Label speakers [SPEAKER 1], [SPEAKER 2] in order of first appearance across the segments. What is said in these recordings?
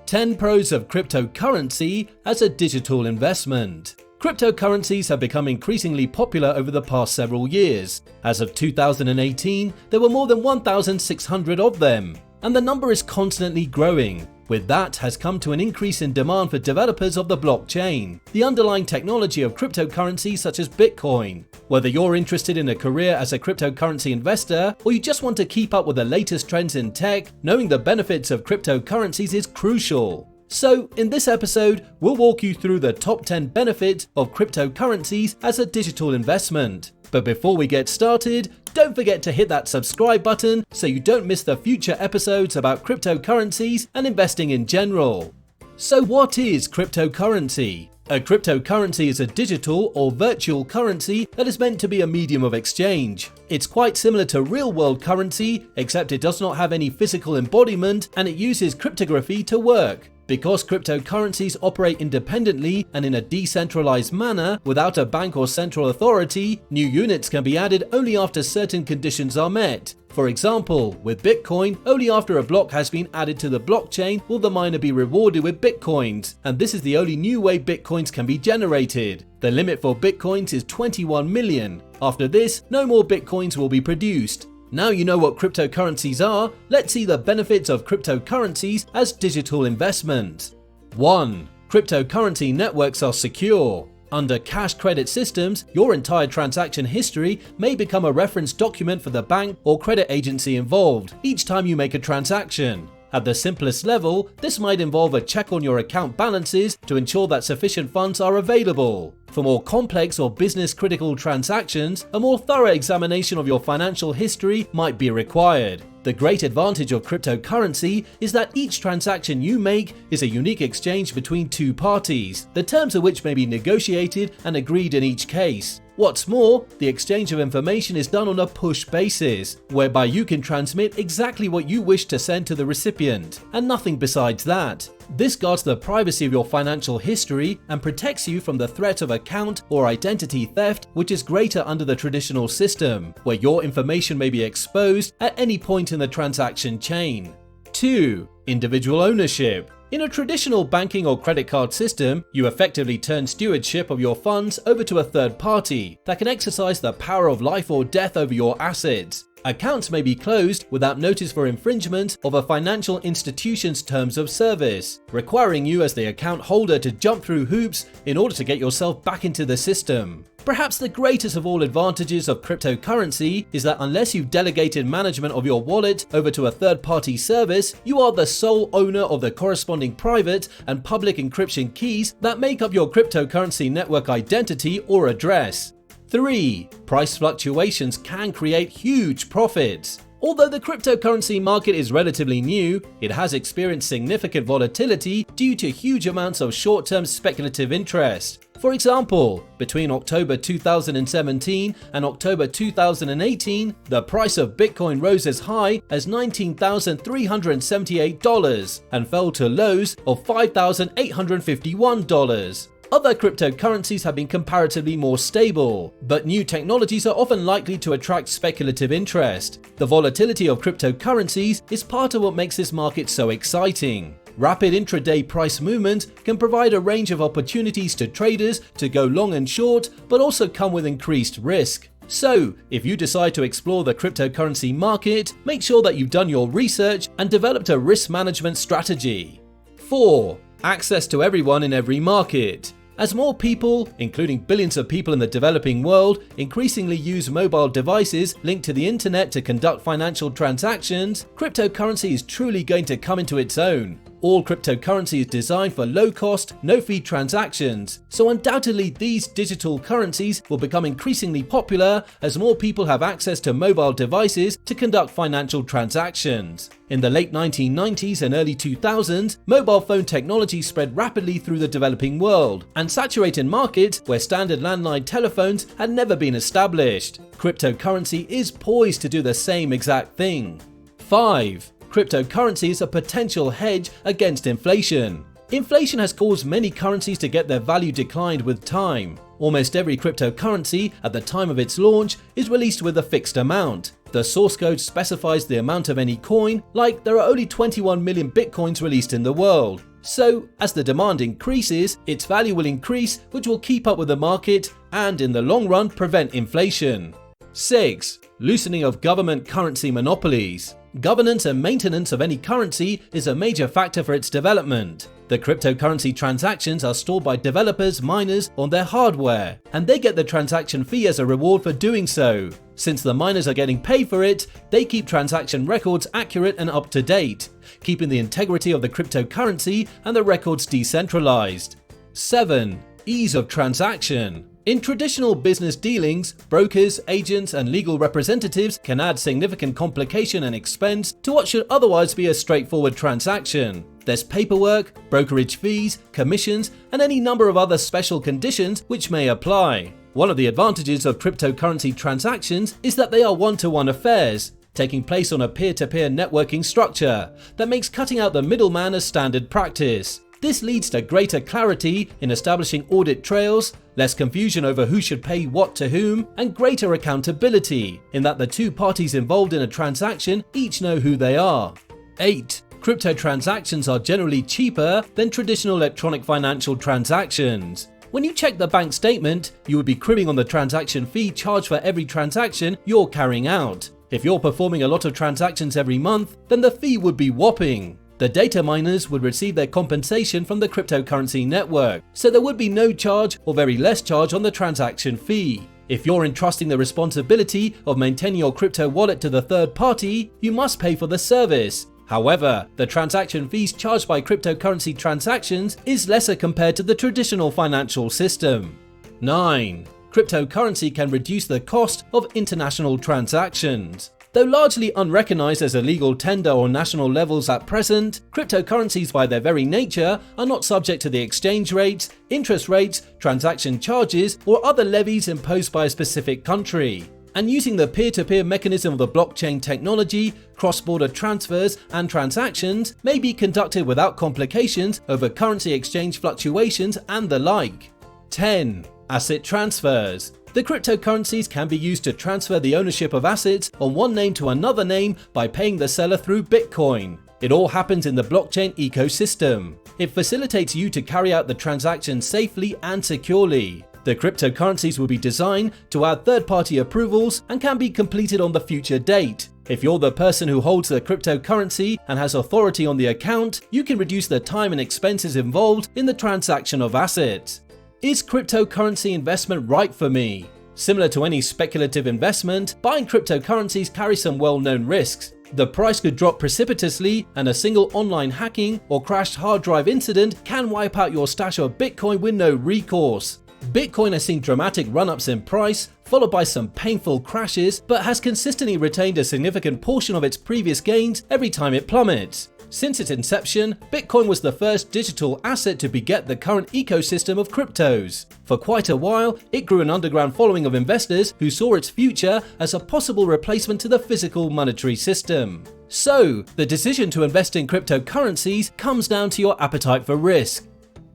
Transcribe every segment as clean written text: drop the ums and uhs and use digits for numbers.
[SPEAKER 1] 10 Pros of Cryptocurrency as a Digital Investment. Cryptocurrencies have become increasingly popular over the past several years. As of 2018, there were more than 1,600 of them, and the number is constantly growing. With that has come to an increase in demand for developers of the blockchain, the underlying technology of cryptocurrencies such as Bitcoin. Whether you're interested in a career as a cryptocurrency investor or you just want to keep up with the latest trends in tech, knowing the benefits of cryptocurrencies is crucial. So, in this episode, we'll walk you through the top 10 benefits of cryptocurrencies as a digital investment. But before we get started, don't forget to hit that subscribe button so you don't miss the future episodes about cryptocurrencies and investing in general. So what is cryptocurrency? A cryptocurrency is a digital or virtual currency that is meant to be a medium of exchange. It's quite similar to real-world currency, except it does not have any physical embodiment and it uses cryptography to work. Because cryptocurrencies operate independently and in a decentralized manner without a bank or central authority, new units can be added only after certain conditions are met. For example, with Bitcoin, only after a block has been added to the blockchain will the miner be rewarded with Bitcoins, and this is the only new way Bitcoins can be generated. The limit for Bitcoins is 21 million. After this, no more Bitcoins will be produced. Now you know what cryptocurrencies are, let's see the benefits of cryptocurrencies as digital investment. 1. Cryptocurrency networks are secure. Under cash credit systems, your entire transaction history may become a reference document for the bank or credit agency involved each time you make a transaction. At the simplest level, this might involve a check on your account balances to ensure that sufficient funds are available. For more complex or business-critical transactions, a more thorough examination of your financial history might be required. The great advantage of cryptocurrency is that each transaction you make is a unique exchange between two parties, the terms of which may be negotiated and agreed in each case. What's more, the exchange of information is done on a push basis, whereby you can transmit exactly what you wish to send to the recipient, and nothing besides that. This guards the privacy of your financial history and protects you from the threat of account or identity theft, which is greater under the traditional system, where your information may be exposed at any point in the transaction chain. 2. Individual ownership. In a traditional banking or credit card system, you effectively turn stewardship of your funds over to a third party that can exercise the power of life or death over your assets. Accounts may be closed without notice for infringement of a financial institution's terms of service, requiring you as the account holder to jump through hoops in order to get yourself back into the system. Perhaps the greatest of all advantages of cryptocurrency is that unless you've delegated management of your wallet over to a third-party service, you are the sole owner of the corresponding private and public encryption keys that make up your cryptocurrency network identity or address. 3. Price fluctuations can create huge profits. Although the cryptocurrency market is relatively new, it has experienced significant volatility due to huge amounts of short-term speculative interest. For example, between October 2017 and October 2018, the price of Bitcoin rose as high as $19,378 and fell to lows of $5,851. Other cryptocurrencies have been comparatively more stable, but new technologies are often likely to attract speculative interest. The volatility of cryptocurrencies is part of what makes this market so exciting. Rapid intraday price movement can provide a range of opportunities to traders to go long and short, but also come with increased risk. So, if you decide to explore the cryptocurrency market, make sure that you've done your research and developed a risk management strategy. 4. Access to everyone in every market. As more people, including billions of people in the developing world, increasingly use mobile devices linked to the internet to conduct financial transactions, cryptocurrency is truly going to come into its own. All cryptocurrency is designed for low-cost, no-fee transactions, so undoubtedly these digital currencies will become increasingly popular as more people have access to mobile devices to conduct financial transactions. In the late 1990s and early 2000s, mobile phone technology spread rapidly through the developing world and saturated markets where standard landline telephones had never been established. Cryptocurrency is poised to do the same exact thing. 5. Cryptocurrency is a potential hedge against inflation. Inflation has caused many currencies to get their value declined with time. Almost every cryptocurrency at the time of its launch is released with a fixed amount. The source code specifies the amount of any coin, like there are only 21 million bitcoins released in the world. So, as the demand increases, its value will increase, which will keep up with the market and, in the long run, prevent inflation. 6. Loosening of government currency monopolies. Governance and maintenance of any currency is a major factor for its development. The cryptocurrency transactions are stored by developers, miners, on their hardware, and they get the transaction fee as a reward for doing so. Since the miners are getting paid for it, they keep transaction records accurate and up to date, keeping the integrity of the cryptocurrency and the records decentralized. 7. Ease of transaction. In traditional business dealings, brokers, agents, and legal representatives can add significant complication and expense to what should otherwise be a straightforward transaction. There's paperwork, brokerage fees, commissions, and any number of other special conditions which may apply. One of the advantages of cryptocurrency transactions is that they are one-to-one affairs, taking place on a peer-to-peer networking structure that makes cutting out the middleman a standard practice. This leads to greater clarity in establishing audit trails, less confusion over who should pay what to whom, and greater accountability in that the two parties involved in a transaction each know who they are. 8. Crypto transactions are generally cheaper than traditional electronic financial transactions. When you check the bank statement, you would be cribbing on the transaction fee charged for every transaction you're carrying out. If you're performing a lot of transactions every month, then the fee would be whopping. The data miners would receive their compensation from the cryptocurrency network, so there would be no charge or very less charge on the transaction fee. If you're entrusting the responsibility of maintaining your crypto wallet to the third party, you must pay for the service. However, the transaction fees charged by cryptocurrency transactions is lesser compared to the traditional financial system. 9. Cryptocurrency can reduce the cost of international transactions. Though largely unrecognized as a legal tender on national levels at present, cryptocurrencies by their very nature are not subject to the exchange rates, interest rates, transaction charges, or other levies imposed by a specific country. And using the peer-to-peer mechanism of the blockchain technology, cross-border transfers and transactions may be conducted without complications over currency exchange fluctuations and the like. 10. Asset transfers. The cryptocurrencies can be used to transfer the ownership of assets on one name to another name by paying the seller through Bitcoin. It all happens in the blockchain ecosystem. It facilitates you to carry out the transaction safely and securely. The cryptocurrencies will be designed to add third-party approvals and can be completed on the future date. If you're the person who holds the cryptocurrency and has authority on the account, you can reduce the time and expenses involved in the transaction of assets. Is cryptocurrency investment right for me? Similar to any speculative investment, buying cryptocurrencies carries some well-known risks. The price could drop precipitously, and a single online hacking or crashed hard drive incident can wipe out your stash of Bitcoin with no recourse. Bitcoin has seen dramatic run-ups in price, followed by some painful crashes, but has consistently retained a significant portion of its previous gains every time it plummets. Since its inception, Bitcoin was the first digital asset to beget the current ecosystem of cryptos. For quite a while, it grew an underground following of investors who saw its future as a possible replacement to the physical monetary system. So, the decision to invest in cryptocurrencies comes down to your appetite for risk.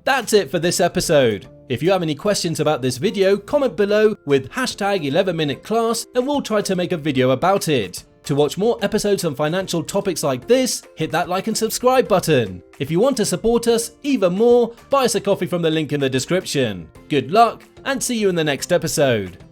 [SPEAKER 1] That's it for this episode. If you have any questions about this video, comment below with hashtag 11minuteclass and we'll try to make a video about it. To watch more episodes on financial topics like this, hit that like and subscribe button. If you want to support us even more, buy us a coffee from the link in the description. Good luck and see you in the next episode.